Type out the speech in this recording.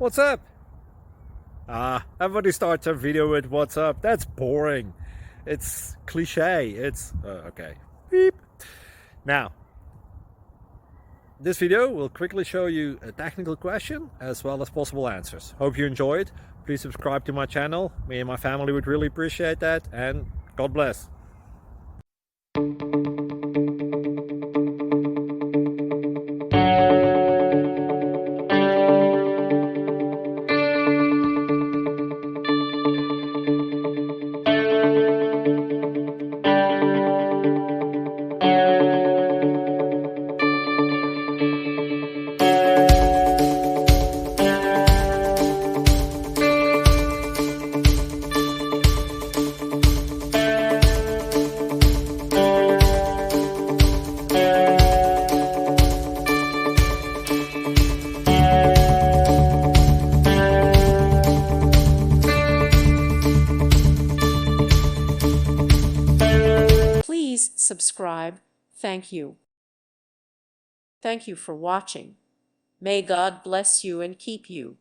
What's up? Everybody starts their video with what's up. That's boring. It's cliche. It's okay. Beep. Now, this video will quickly show you a technical question as well as possible answers. Hope you enjoyed. Please subscribe to my channel. Me and my family would really appreciate that, and God bless. Please subscribe. Thank you. Thank you for watching. May God bless you and keep you.